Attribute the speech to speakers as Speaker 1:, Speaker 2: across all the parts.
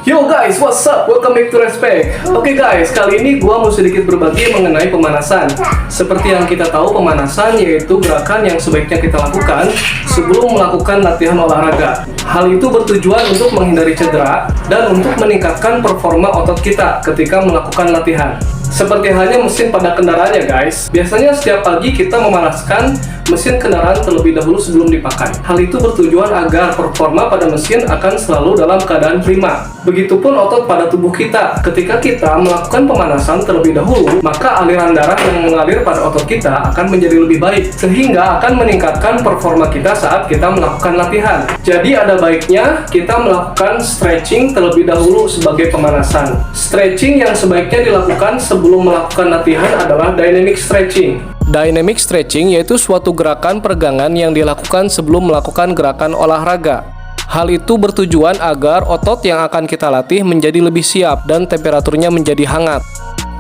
Speaker 1: Yo guys, what's up? Welcome back to Respect. Oke guys, kali ini gua mau sedikit berbagi mengenai pemanasan. Seperti yang kita tahu, pemanasan yaitu gerakan yang sebaiknya kita lakukan sebelum melakukan latihan olahraga. Hal itu bertujuan untuk menghindari cedera dan untuk meningkatkan performa otot kita ketika melakukan latihan. Seperti halnya mesin pada kendaraan ya guys. Biasanya setiap pagi kita memanaskan mesin kendaraan terlebih dahulu sebelum dipakai. Hal itu bertujuan agar performa pada mesin akan selalu dalam keadaan prima. Begitupun otot pada tubuh kita. Ketika kita melakukan pemanasan terlebih dahulu, maka aliran darah yang mengalir pada otot kita akan menjadi lebih baik, sehingga akan meningkatkan performa kita saat kita melakukan latihan. Jadi ada baiknya kita melakukan stretching terlebih dahulu sebagai pemanasan. Stretching yang sebaiknya dilakukan sebelum melakukan latihan adalah dynamic stretching. Dynamic stretching yaitu suatu gerakan peregangan yang dilakukan sebelum melakukan gerakan olahraga. Hal itu bertujuan agar otot yang akan kita latih menjadi lebih siap dan temperaturnya menjadi hangat.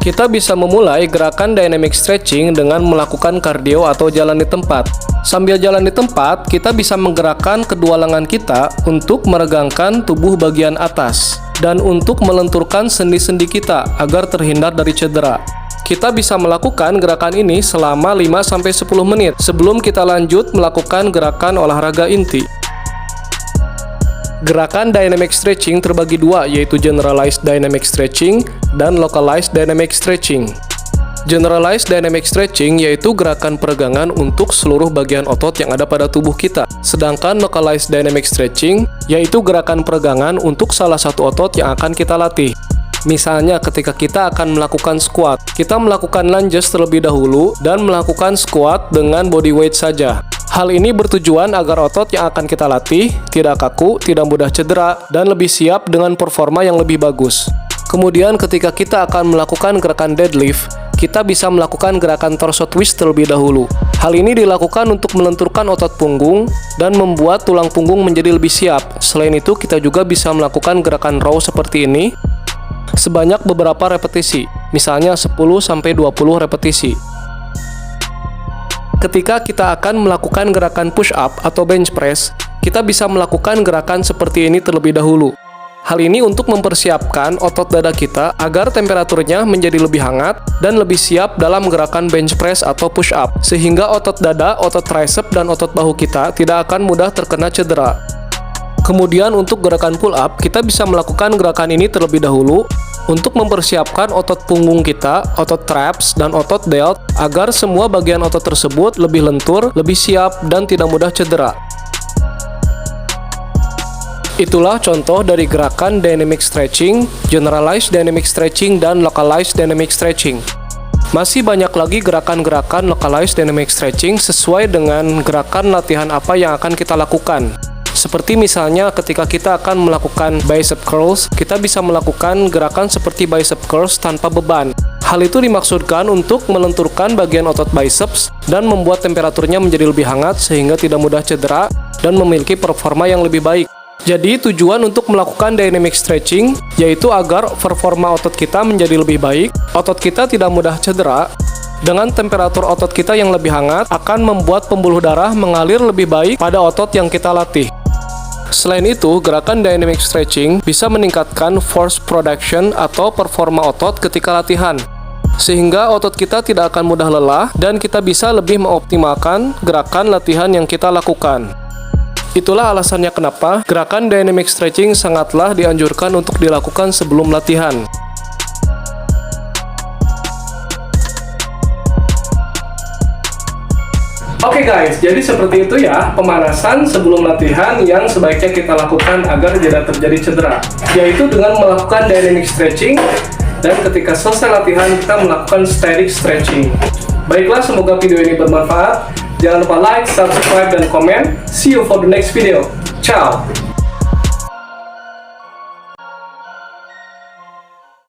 Speaker 1: Kita bisa memulai gerakan dynamic stretching dengan melakukan kardio atau jalan di tempat. Sambil jalan di tempat, kita bisa menggerakkan kedua lengan kita untuk meregangkan tubuh bagian atas dan untuk melenturkan sendi-sendi kita agar terhindar dari cedera. Kita bisa melakukan gerakan ini selama 5-10 menit sebelum kita lanjut melakukan gerakan olahraga inti. Gerakan dynamic stretching terbagi dua, yaitu generalized dynamic stretching dan localized dynamic stretching. Generalized dynamic stretching yaitu gerakan peregangan untuk seluruh bagian otot yang ada pada tubuh kita. Sedangkan localized dynamic stretching yaitu gerakan peregangan untuk salah satu otot yang akan kita latih. Misalnya ketika kita akan melakukan squat, kita melakukan lunges terlebih dahulu dan melakukan squat dengan body weight saja. Hal ini bertujuan agar otot yang akan kita latih tidak kaku, tidak mudah cedera, dan lebih siap dengan performa yang lebih bagus. Kemudian ketika kita akan melakukan gerakan deadlift, kita bisa melakukan gerakan torso twist terlebih dahulu. Hal ini dilakukan untuk melenturkan otot punggung dan membuat tulang punggung menjadi lebih siap. Selain itu, kita juga bisa melakukan gerakan row seperti ini sebanyak beberapa repetisi, misalnya 10-20 repetisi. Ketika kita akan melakukan gerakan push up atau bench press, kita bisa melakukan gerakan seperti ini terlebih dahulu. Hal ini untuk mempersiapkan otot dada kita agar temperaturnya menjadi lebih hangat dan lebih siap dalam gerakan bench press atau push up, sehingga otot dada, otot tricep, dan otot bahu kita tidak akan mudah terkena cedera. Kemudian untuk gerakan pull up, kita bisa melakukan gerakan ini terlebih dahulu untuk mempersiapkan otot punggung kita, otot traps, dan otot delt agar semua bagian otot tersebut lebih lentur, lebih siap, dan tidak mudah cedera. Itulah contoh dari gerakan dynamic stretching, generalized dynamic stretching, dan localized dynamic stretching. Masih banyak lagi gerakan-gerakan localized dynamic stretching sesuai dengan gerakan latihan apa yang akan kita lakukan. Seperti misalnya ketika kita akan melakukan bicep curls, kita bisa melakukan gerakan seperti bicep curls tanpa beban. Hal itu dimaksudkan untuk melenturkan bagian otot biceps dan membuat temperaturnya menjadi lebih hangat sehingga tidak mudah cedera dan memiliki performa yang lebih baik. Jadi tujuan untuk melakukan dynamic stretching yaitu agar performa otot kita menjadi lebih baik, otot kita tidak mudah cedera. Dengan temperatur otot kita yang lebih hangat akan membuat pembuluh darah mengalir lebih baik pada otot yang kita latih. Selain itu, gerakan dynamic stretching bisa meningkatkan force production atau performa otot ketika latihan, sehingga otot kita tidak akan mudah lelah dan kita bisa lebih mengoptimalkan gerakan latihan yang kita lakukan. Itulah alasannya kenapa gerakan dynamic stretching sangatlah dianjurkan untuk dilakukan sebelum latihan. Oke guys, jadi seperti itu ya pemanasan sebelum latihan yang sebaiknya kita lakukan agar tidak terjadi cedera, yaitu dengan melakukan dynamic stretching dan ketika selesai latihan kita melakukan static stretching. Baiklah, semoga video ini bermanfaat. Jangan lupa like, subscribe, dan komen. See you for the next video. Ciao!